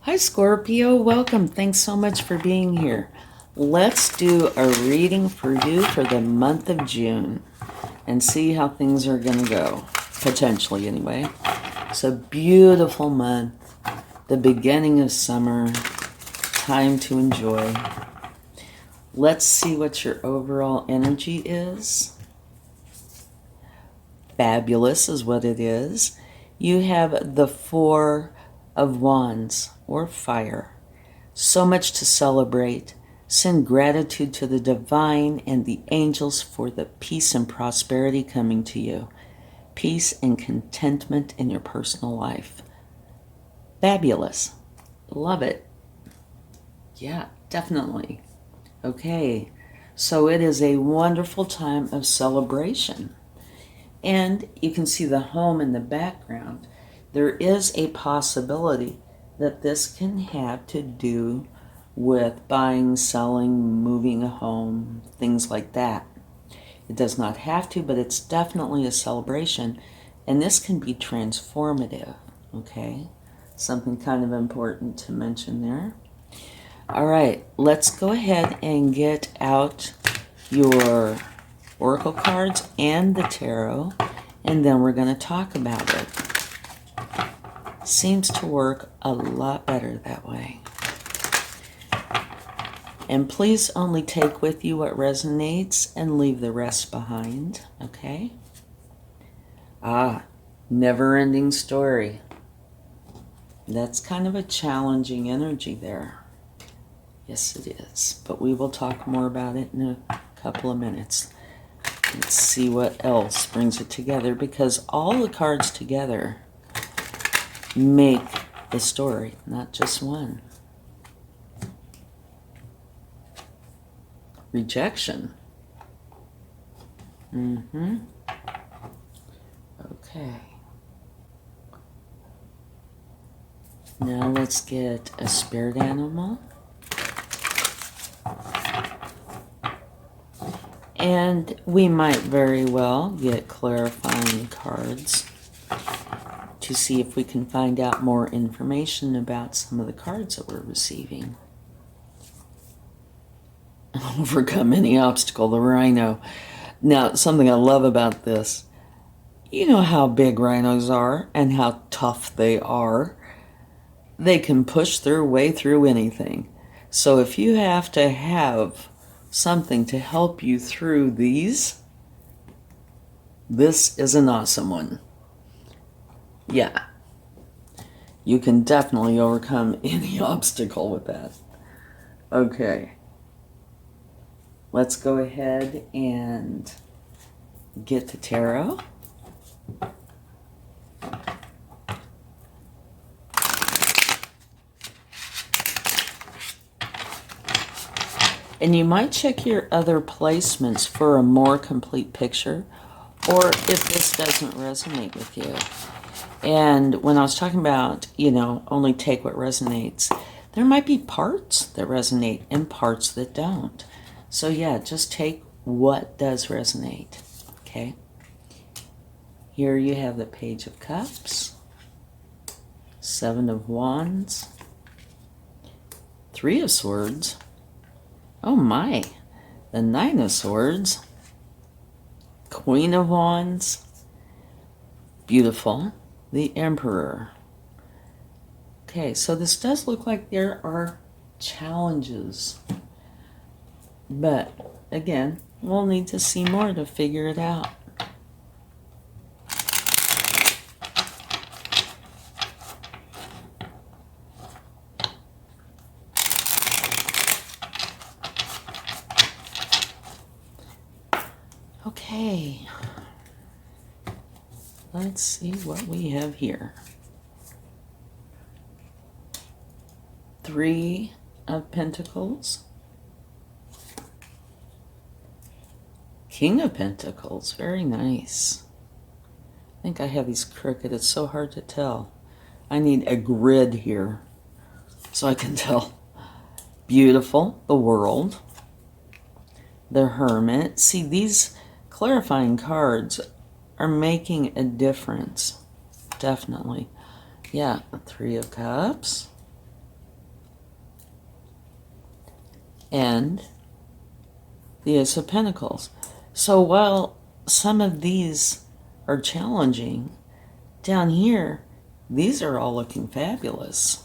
Hi, Scorpio. Welcome. Thanks so much for being here. Let's do a reading for you for the month of June and see how things are going to go. Potentially, anyway. It's a beautiful month, the beginning of summer, time to enjoy. Let's see what your overall energy is. Fabulous is what it is. You have the Four of Wands, or fire. So much to celebrate. Send gratitude to the divine and the angels for the peace and prosperity coming to you. Peace and contentment in your personal life. Fabulous. Love it. Yeah, definitely. Okay, so it is a wonderful time of celebration. And you can see the home in the background. There is a possibility that this can have to do with buying, selling, moving a home, things like that. It does not have to, but it's definitely a celebration. And this can be transformative, okay? Something kind of important to mention there. All right, let's go ahead and get out your oracle cards and the tarot, and then we're going to talk about it. Seems to work a lot better that way. And please only take with you what resonates and leave the rest behind, okay? Never-ending story. That's kind of a challenging energy there. Yes, it is. But we will talk more about it in a couple of minutes. Let's see what else brings it together, because all the cards together make the story, not just one. Rejection. Okay. Now let's get a spirit animal. And we might very well get clarifying cards to see if we can find out more information about some of the cards that we're receiving. Overcome any obstacle, the rhino. Now, something I love about this, you know how big rhinos are and how tough they are. They can push their way through anything. So if you have to have something to help you through these, this is an awesome one. Yeah. You can definitely overcome any obstacle with that. Okay. Let's go ahead and get the tarot. And you might check your other placements for a more complete picture, or if this doesn't resonate with you. And when I was talking about, only take what resonates, there might be parts that resonate and parts that don't. So yeah, just take what does resonate, okay? Here you have the Page of Cups, Seven of Wands, Three of Swords, oh my, the Nine of Swords, Queen of Wands, beautiful, the Emperor. Okay, so this does look like there are challenges. But, again, we'll need to see more to figure it out. Okay. Let's see what we have here. Three of Pentacles. King of Pentacles, very nice. I think I have these crooked, it's so hard to tell. I need a grid here so I can tell. Beautiful, the World, the Hermit. See, these clarifying cards are making a difference, definitely. Yeah, Three of Cups, and the Ace of Pentacles. So while some of these are challenging, down here, these are all looking fabulous.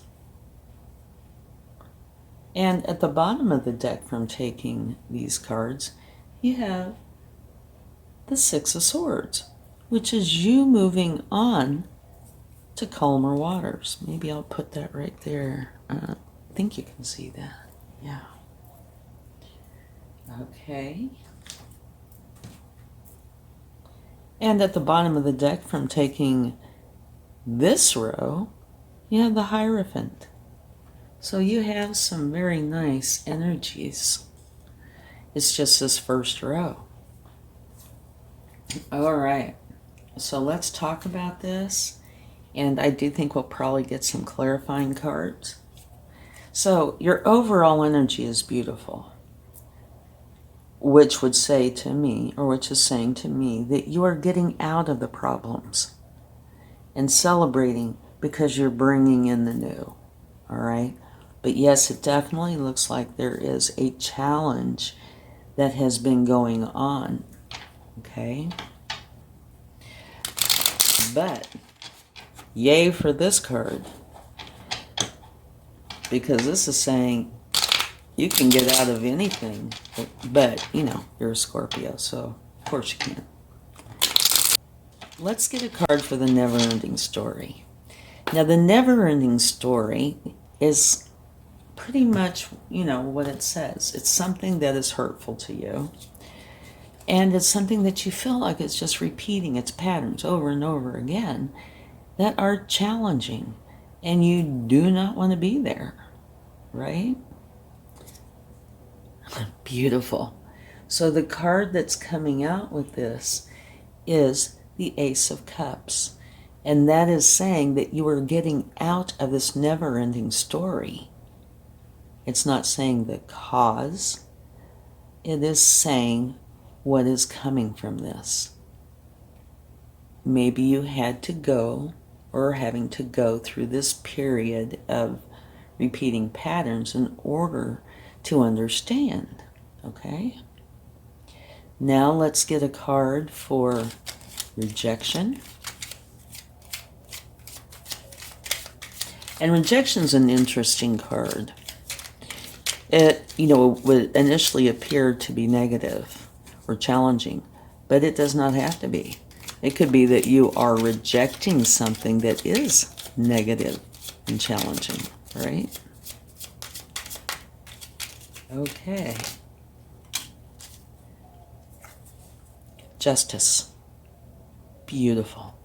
And at the bottom of the deck from taking these cards, you have the Six of Swords, which is you moving on to calmer waters. Maybe I'll put that right there. I think you can see that. Yeah. Okay. And at the bottom of the deck from taking this row, you have the Hierophant. So you have some very nice energies. It's just this first row. All right. So let's talk about this. And I do think we'll probably get some clarifying cards. So your overall energy is beautiful, which would say to me, or which is saying to me, that you are getting out of the problems and celebrating because you're bringing in the new. All right. But yes, it definitely looks like there is a challenge that has been going on. Okay. But yay for this card, because this is saying you can get out of anything, but you know, you're a Scorpio, so of course you can. Let's get a card for the never-ending story. Now, the never-ending story is pretty much, you know, what it says. It's something that is hurtful to you, and it's something that you feel like it's just repeating its patterns over and over again that are challenging, and you do not want to be there, right? Beautiful. So the card that's coming out with this is the Ace of Cups, and that is saying that you are getting out of this never-ending story. It's not saying the cause. It is saying what is coming from this. Maybe you had to go, or having to go through this period of repeating patterns in order to understand. Okay? Now let's get a card for rejection. And rejection's an interesting card. It, you know, would initially appear to be negative or challenging, but it does not have to be. It could be that you are rejecting something that is negative and challenging, right? Okay. Justice. Beautiful.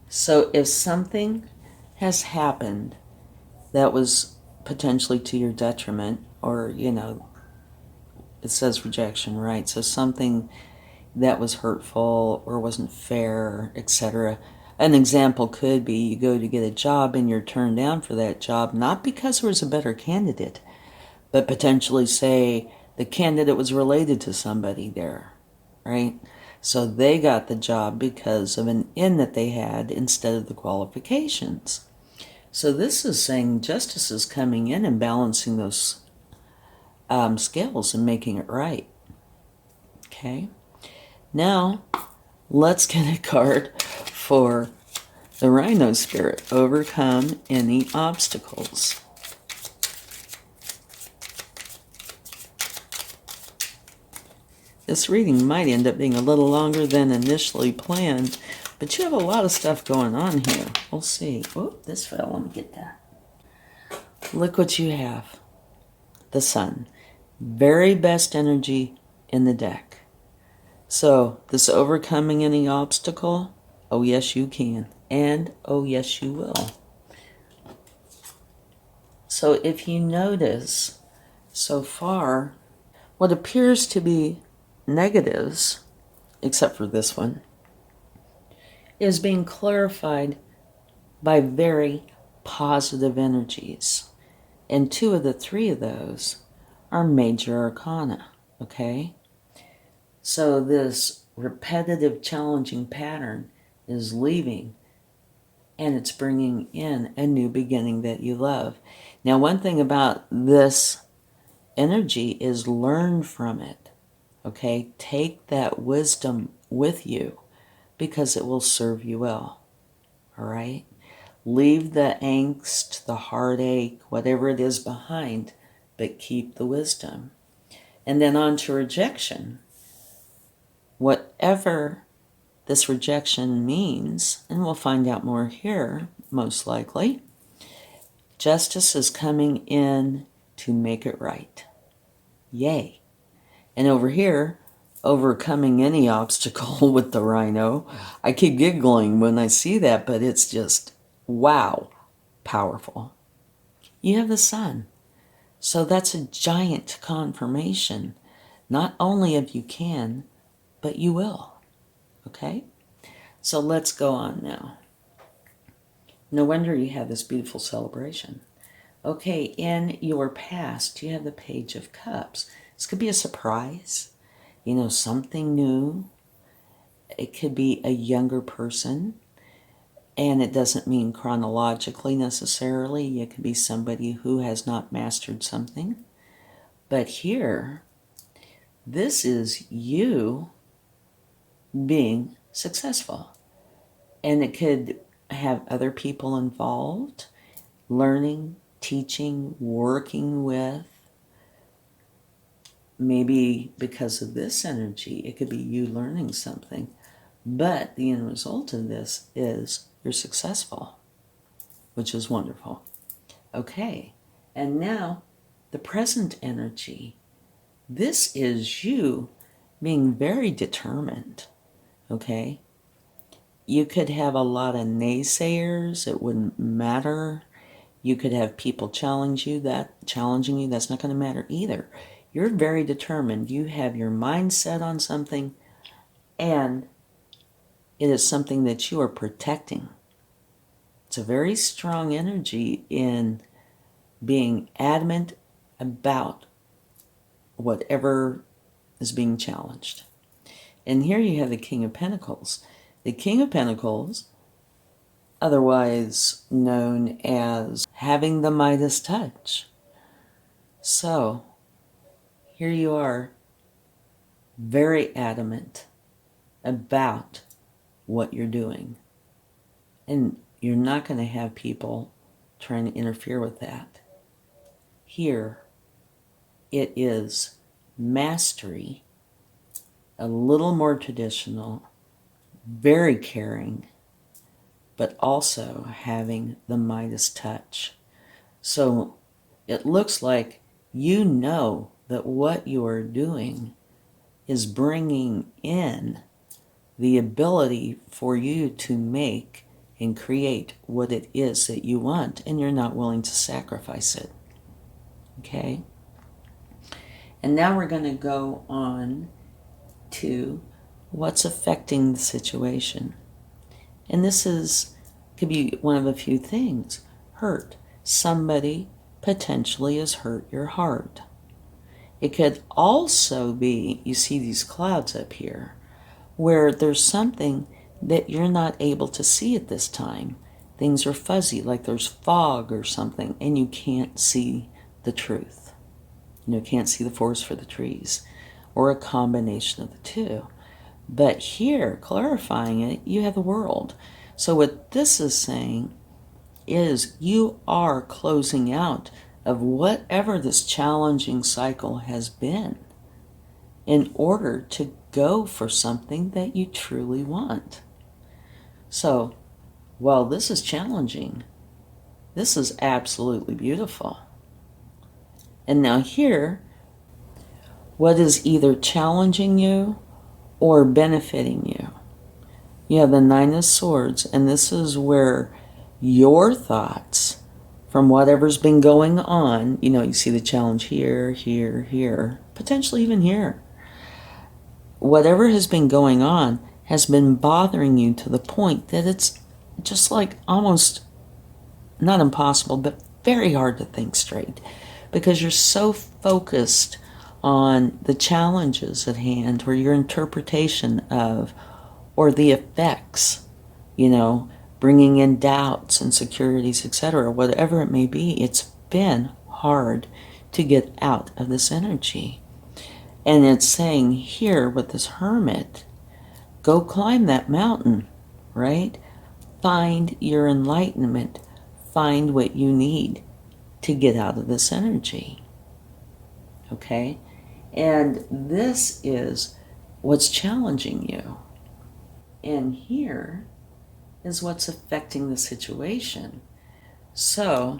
So if something has happened that was potentially to your detriment, or, you know, it says rejection, right? So something that was hurtful or wasn't fair, etc. An example could be you go to get a job and you're turned down for that job, not because there was a better candidate, but potentially say the candidate was related to somebody there, right? So they got the job because of an in that they had instead of the qualifications. So this is saying justice is coming in and balancing those scales and making it right. Okay. Now, let's get a card for the Rhino Spirit. Overcome any obstacles. This reading might end up being a little longer than initially planned, but you have a lot of stuff going on here. We'll see. Oh, this fell. Let me get that. Look what you have. The Sun. Very best energy in the deck. So, this overcoming any obstacle, oh yes you can, and oh yes you will. So if you notice, so far, what appears to be negatives, except for this one, is being clarified by very positive energies. And 2 of the 3 of those are major arcana, okay? So this repetitive, challenging pattern is leaving, and it's bringing in a new beginning that you love. Now, one thing about this energy is learn from it. Okay? Take that wisdom with you because it will serve you well. All right? Leave the angst, the heartache, whatever it is behind, but keep the wisdom. And then on to rejection. Whatever this rejection means, and we'll find out more here, most likely, justice is coming in to make it right. Yay. And over here, overcoming any obstacle with the rhino. I keep giggling when I see that, but it's just, wow, powerful. You have the sun. So that's a giant confirmation, not only of you can, but you will. Okay? So let's go on now. No wonder you have this beautiful celebration. Okay, in your past, you have the Page of Cups. This could be a surprise, something new. It could be a younger person, and it doesn't mean chronologically necessarily. It could be somebody who has not mastered something. But here, this is you being successful. And it could have other people involved, learning, teaching, working with. Maybe because of this energy, it could be you learning something. But the end result of this is you're successful, which is wonderful. Okay, and now the present energy. This is you being very determined, okay? You could have a lot of naysayers. It wouldn't matter. You could have people challenging you. That's not going to matter either. You're very determined. You have your mind set on something, and it is something that you are protecting. It's a very strong energy in being adamant about whatever is being challenged. And here you have the King of Pentacles. The King of Pentacles, otherwise known as having the Midas touch. So, here you are, very adamant about what you're doing. And you're not going to have people trying to interfere with that. Here, it is mastery, a little more traditional, very caring, but also having the Midas touch. So it looks like you know that what you are doing is bringing in the ability for you to make and create what it is that you want, and you're not willing to sacrifice it. Okay? And now we're going to go on to what's affecting the situation. And this could be one of a few things. Hurt. Somebody potentially has hurt your heart. It could also be, you see these clouds up here, where there's something that you're not able to see at this time. Things are fuzzy, like there's fog or something, and you can't see the truth. You can't see the forest for the trees, or a combination of the two. But here, clarifying it, you have the world. So what this is saying is you are closing out of whatever this challenging cycle has been in order to go for something that you truly want. So, while this is challenging, this is absolutely beautiful. And now here, what is either challenging you or benefiting you? You have the Nine of Swords, and this is where your thoughts from whatever's been going on, you see the challenge here, here, here, potentially even here. Whatever has been going on has been bothering you to the point that it's just like almost not impossible, but very hard to think straight, because you're so focused on the challenges at hand, or your interpretation of, or the effects, bringing in doubts, insecurities, etc., whatever it may be. It's been hard to get out of this energy. And it's saying here with this hermit, go climb that mountain, right? Find your enlightenment. Find what you need to get out of this energy. Okay? And this is what's challenging you. And here is what's affecting the situation. So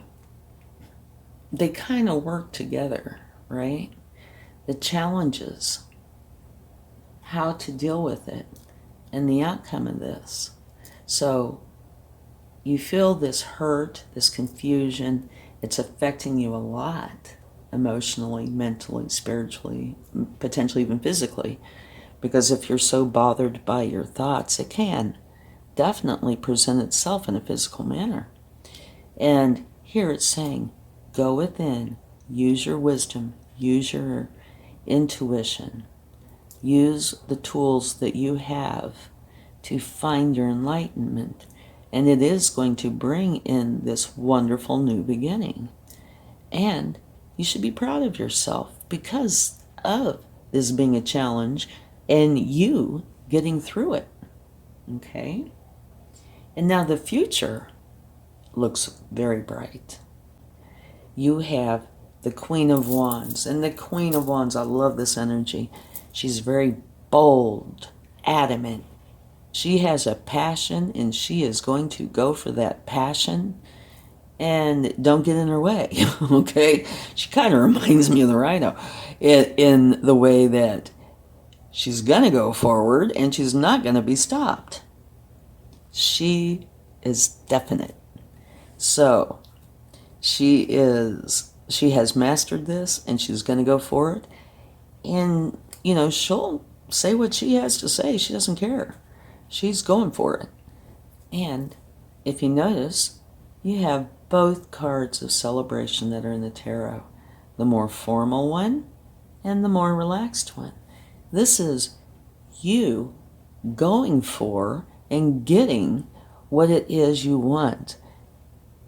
they kind of work together, right? The challenges, how to deal with it, and the outcome of this. So you feel this hurt, this confusion. It's affecting you a lot, emotionally, mentally, spiritually, potentially even physically. Because if you're so bothered by your thoughts, it can definitely present itself in a physical manner. And here it's saying, go within, use your wisdom, use your intuition, use the tools that you have to find your enlightenment. And it is going to bring in this wonderful new beginning. And you should be proud of yourself because of this being a challenge and you getting through it. Okay? And now the future looks very bright. You have the Queen of Wands. And the Queen of Wands, I love this energy. She's very bold, adamant. She has a passion and she is going to go for that passion and don't get in her way. Okay? She kind of reminds me of the rhino in the way that she's going to go forward and she's not going to be stopped. She is definite. So she has mastered this and she's going to go for it. And, she'll say what she has to say. She doesn't care. She's going for it. And if you notice, you have both cards of celebration that are in the tarot. The more formal one and the more relaxed one. This is you going for and getting what it is you want,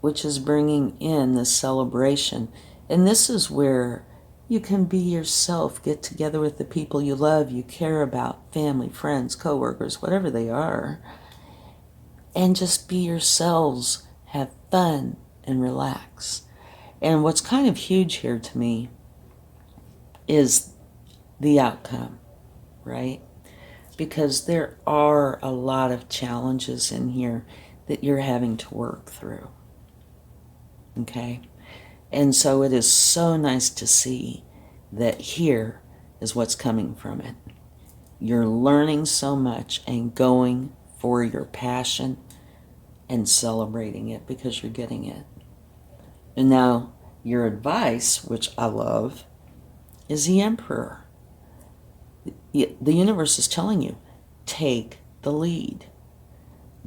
which is bringing in the celebration. And this is where you can be yourself, get together with the people you love, you care about, family, friends, coworkers, whatever they are, and just be yourselves, have fun, and relax. And what's kind of huge here to me is the outcome, right? Because there are a lot of challenges in here that you're having to work through. Okay? And so it is so nice to see that here is what's coming from it. You're learning so much and going for your passion and celebrating it because you're getting it. And now your advice, which I love, is the Emperor. The universe is telling you, take the lead.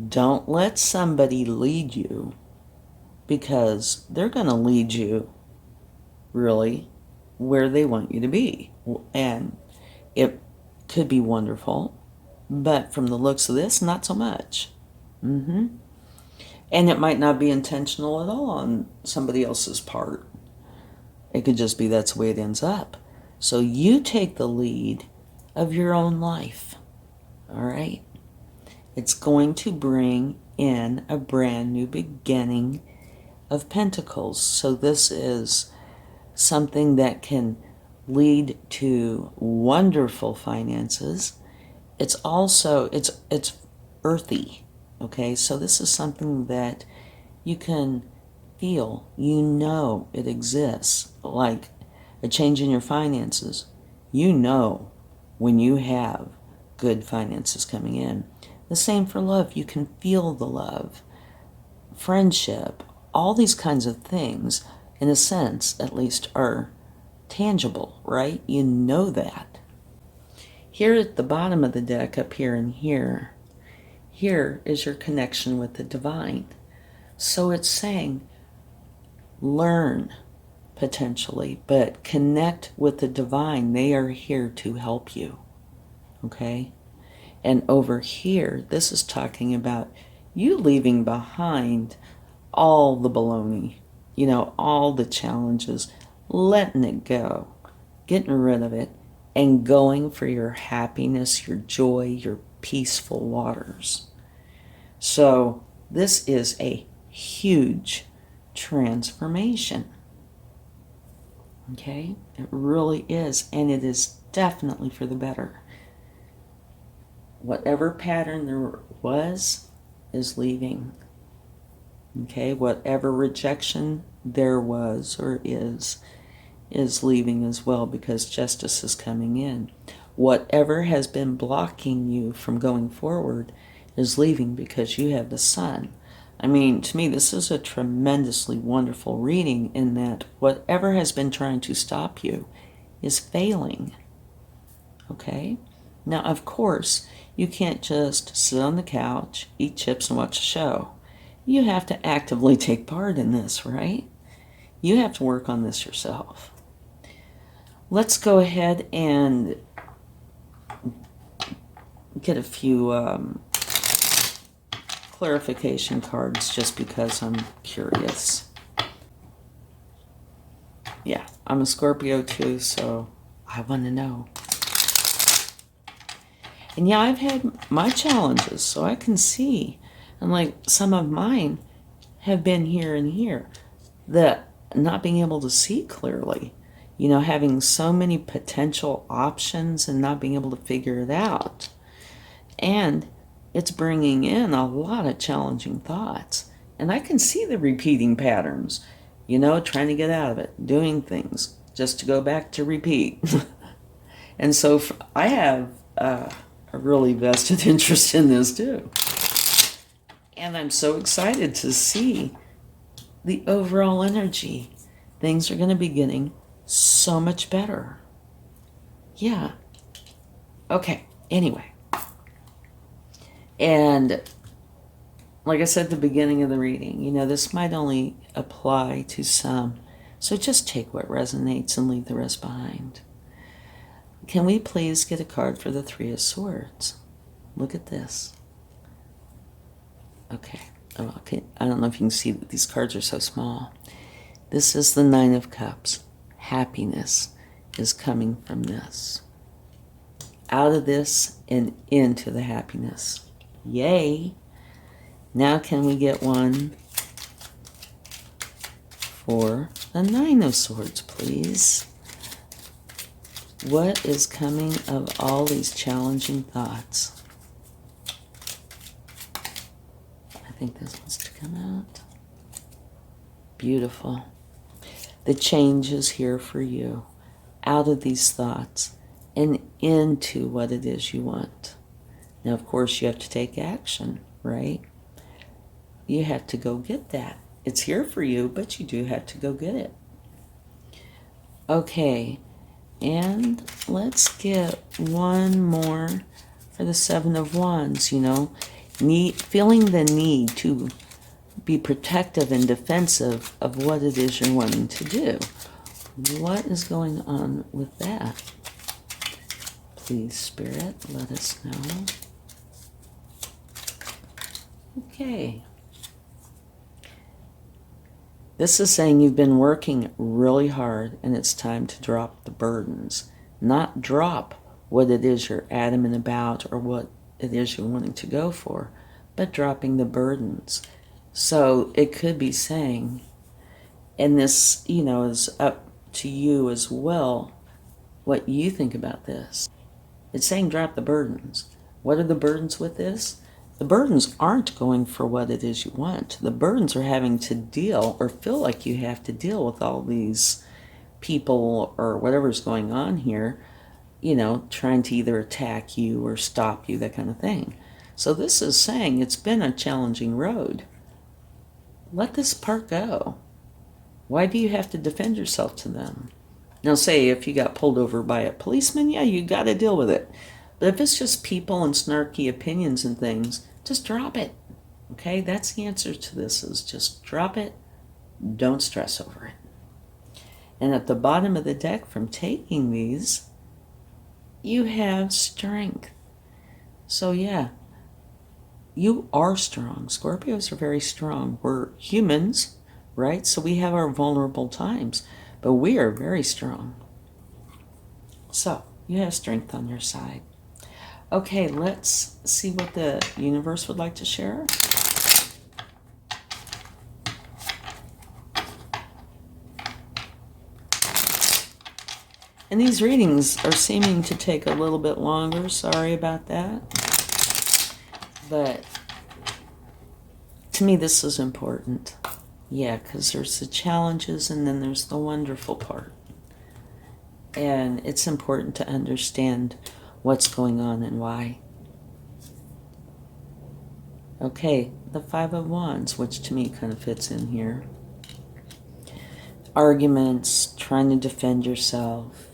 Don't let somebody lead you because they're going to lead you really where they want you to be. And it could be wonderful, but from the looks of this, not so much. And it might not be intentional at all on somebody else's part. It could just be that's the way it ends up. So you take the lead of your own life. All right? It's going to bring in a brand new beginning of Pentacles. So this is something that can lead to wonderful finances. It's also, it's earthy. Okay? So this is something that you can feel. You know it exists. Like a change in your finances. You know when you have good finances coming in. The same for love. You can feel the love. Friendship. All these kinds of things, in a sense, at least, are tangible, right? You know that. Here at the bottom of the deck, up here and here is your connection with the divine. So it's saying, learn, potentially, but connect with the divine. They are here to help you. Okay? And over here, this is talking about you leaving behind all the baloney, all the challenges, letting it go, getting rid of it, and going for your happiness, your joy, your peaceful waters. So this is a huge transformation. Okay? It really is, and it is definitely for the better. Whatever pattern there was is leaving. Okay? Whatever rejection there was or is leaving as well, because justice is coming in. Whatever has been blocking you from going forward is leaving because you have the sun. I mean, to me, this is a tremendously wonderful reading in that whatever has been trying to stop you is failing. Okay? Now, of course, you can't just sit on the couch, eat chips, and watch a show. You have to actively take part in this, right? You have to work on this yourself. Let's go ahead and get a few clarification cards just because I'm curious. Yeah, I'm a Scorpio too, so I want to know. And yeah, I've had my challenges, so I can see. And like some of mine have been here and here. The not being able to see clearly. You know, having so many potential options and not being able to figure it out. And it's bringing in a lot of challenging thoughts. And I can see the repeating patterns, you know, trying to get out of it, doing things just to go back to repeat. And so I have a really vested interest in this too. And I'm so excited to see the overall energy. Things are going to be getting so much better. Yeah. Okay, anyway. And like I said at the beginning of the reading, you know, this might only apply to some. So just take what resonates and leave the rest behind. Can we please get a card for the Three of Swords? Look at this. Okay. Oh, okay. I don't know if you can see that these cards are so small. This is the Nine of Cups. Happiness is coming from this. Out of this and into the happiness. Yay! Now can we get one for the Nine of Swords, please? What is coming of all these challenging thoughts? I think this wants to come out. Beautiful. The change is here for you. Out of these thoughts and into what it is you want. Now, of course, you have to take action, right? You have to go get that. It's here for you, but you do have to go get it. Okay, and let's get one more for the Seven of Wands, you know. Feeling the need to be protective and defensive of what it is you're wanting to do. What is going on with that? Please, Spirit, let us know. Okay. This is saying you've been working really hard and it's time to drop the burdens. Not drop what it is you're adamant about or what it is you're wanting to go for, but dropping the burdens. So it could be saying, and this, you know, is up to you as well, what you think about this. It's saying drop the burdens. What are the burdens with this? The burdens aren't going for what it is you want. The burdens are having to deal or feel like you have to deal with all these people or whatever's going on here, you know, trying to either attack you or stop you, that kind of thing. So this is saying it's been a challenging road. Let this part go. Why do you have to defend yourself to them? Now, say if you got pulled over by a policeman, yeah, you got to deal with it. But if it's just people and snarky opinions and things, just drop it. Okay, that's the answer to this, is just drop it. Don't stress over it. And at the bottom of the deck from taking these, you have strength. So yeah, you are strong. Scorpios are very strong. We're humans, right? So we have our vulnerable times. But we are very strong. So you have strength on your side. Okay, let's see what the universe would like to share. And these readings are seeming to take a little bit longer. Sorry about that. But to me, this is important. Yeah, because there's the challenges and then there's the wonderful part. And it's important to understand what's going on and why. Okay, the Five of Wands, which to me kind of fits in here. Arguments, trying to defend yourself,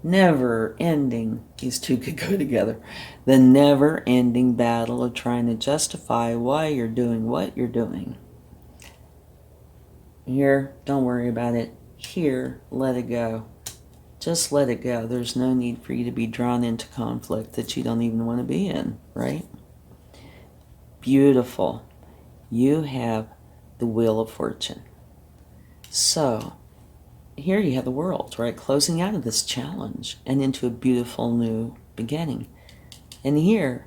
never ending. These two could go together. The never ending battle of trying to justify why you're doing what you're doing. Here, don't worry about it. Here, let it go. Just let it go. There's no need for you to be drawn into conflict that you don't even want to be in, right? Beautiful. You have the Wheel of Fortune. So, here you have the World, right? Closing out of this challenge and into a beautiful new beginning. And here,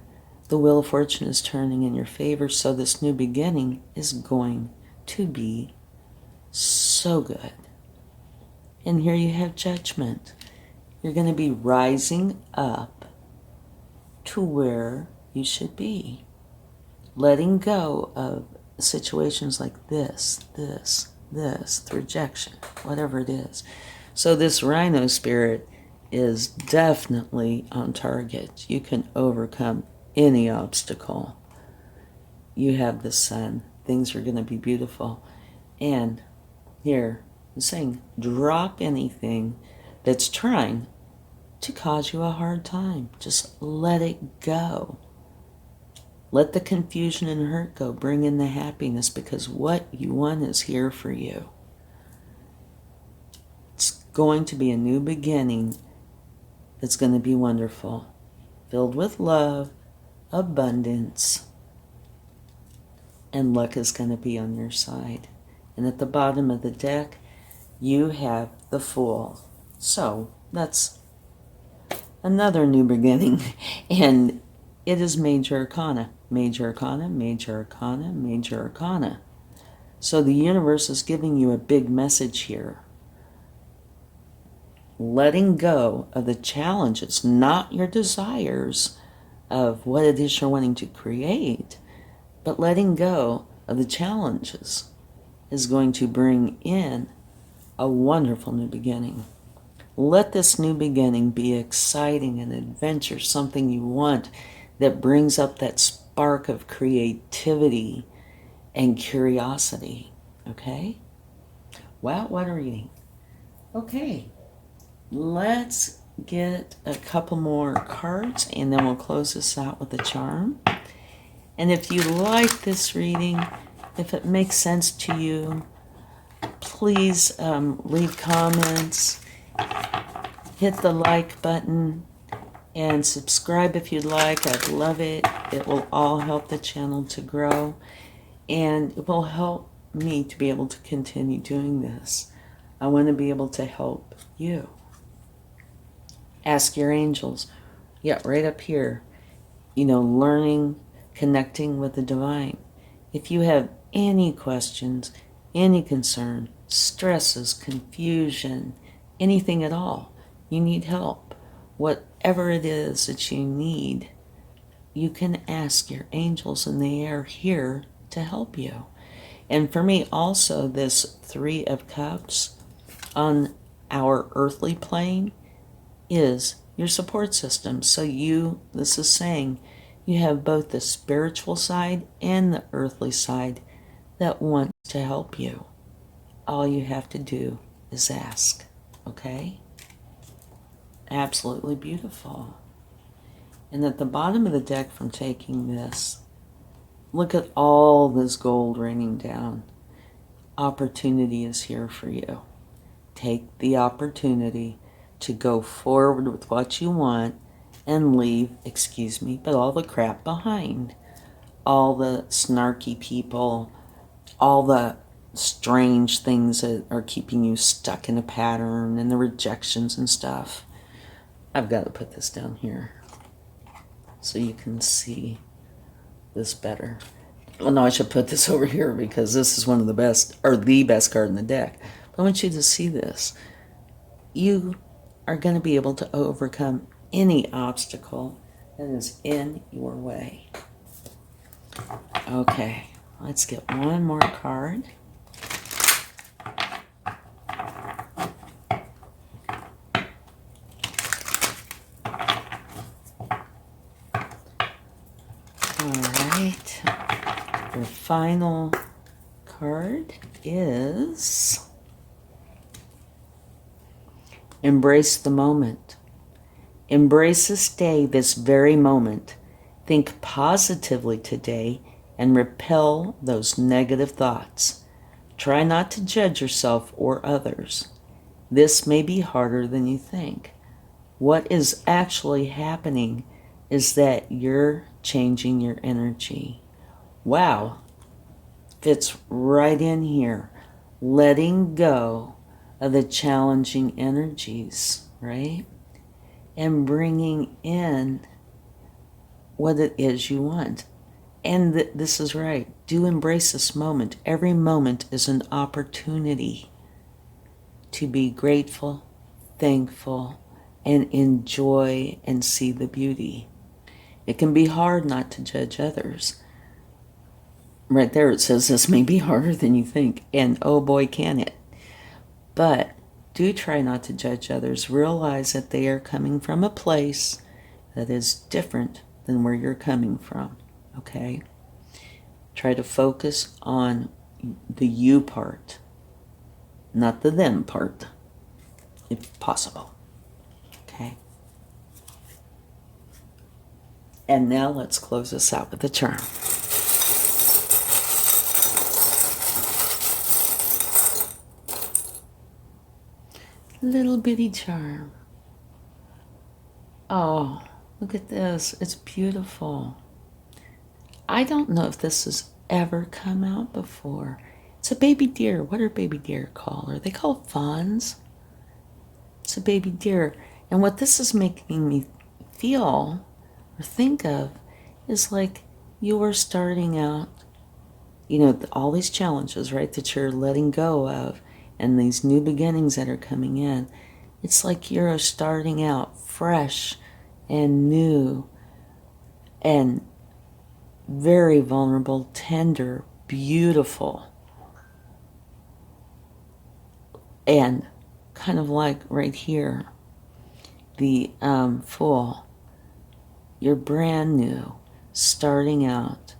the Wheel of Fortune is turning in your favor, so this new beginning is going to be so good. And here you have Judgment. You're going to be rising up to where you should be. Letting go of situations like this, the rejection, whatever it is. So this Rhino spirit is definitely on target. You can overcome any obstacle. You have the Sun. Things are going to be beautiful. And here, I'm saying, drop anything that's trying to cause you a hard time. Just let it go. Let the confusion and hurt go. Bring in the happiness, because what you want is here for you. It's going to be a new beginning that's going to be wonderful. Filled with love, abundance, and luck is going to be on your side. And at the bottom of the deck, you have the Fool. So that's another new beginning. And it is Major Arcana. Major Arcana, Major Arcana, Major Arcana. So the universe is giving you a big message here. Letting go of the challenges, not your desires of what it is you're wanting to create, but letting go of the challenges is going to bring in a wonderful new beginning. Let this new beginning be exciting and adventure, something you want that brings up that spark of creativity and curiosity. Okay? Wow, what a reading. Okay, let's get a couple more cards and then we'll close this out with a charm. And if you like this reading, if it makes sense to you, please leave comments, hit the like button, and subscribe if you'd like. I'd love it. It will all help the channel to grow, and it will help me to be able to continue doing this. I want to be able to help you. Ask your angels. Yeah, right up here. Learning, connecting with the divine. If you have any questions, any concern, stresses, confusion, anything at all, you need help, whatever it is that you need, you can ask your angels and they are here to help you. And for me also, this Three of Cups on our earthly plane is your support system. So this is saying you have both the spiritual side and the earthly side that wants to help you. All you have to do is ask, okay? Absolutely beautiful. And at the bottom of the deck from taking this, look at all this gold raining down. Opportunity is here for you. Take the opportunity to go forward with what you want and leave, but all the crap behind. All the snarky people, all the strange things that are keeping you stuck in a pattern and the rejections and stuff. I've got to put this down here so you can see this better. Well, no, I should put this over here because this is one of the best, or the best card in the deck. But I want you to see this. You are going to be able to overcome any obstacle that is in your way. Okay, let's get one more card. Your final card is Embrace the Moment. Embrace this day, this very moment. Think positively today and repel those negative thoughts. Try not to judge yourself or others. This may be harder than you think. What is actually happening is that you're changing your energy. Wow, fits right in here. Letting go of the challenging energies, right? And bringing in what it is you want. And this is right. Do embrace this moment. Every moment is an opportunity to be grateful, thankful, and enjoy and see the beauty. It can be hard not to judge others. Right there it says this may be harder than you think, and oh boy can it. But do try not to judge others. Realize that they are coming from a place that is different than where you're coming from, okay? Try to focus on the you part, not the them part, if possible, okay? And now let's close this out with a charm. Little bitty charm. Oh, look at this. It's beautiful. I don't know if this has ever come out before. It's a baby deer. What are baby deer called? Are they called fawns? It's a baby deer. And what this is making me feel or think of is like you are starting out, you know, all these challenges, right, that you're letting go of, and these new beginnings that are coming in. It's like you're starting out fresh and new and very vulnerable, tender, beautiful. And kind of like right here, the Fool. You're brand new, starting out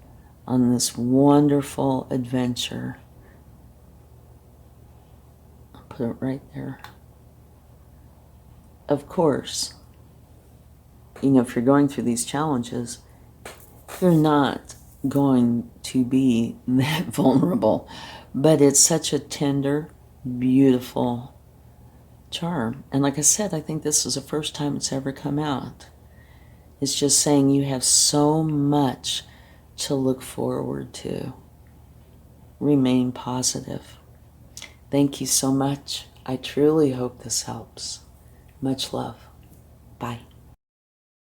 on this wonderful adventure. I'll put it right there. Of course, you know, if you're going through these challenges, you're not going to be that vulnerable, but it's such a tender, beautiful charm. And like I said, I think this is the first time it's ever come out. It's just saying you have so much to look forward to. Remain positive. Thank you so much. I truly hope this helps. Much love. Bye.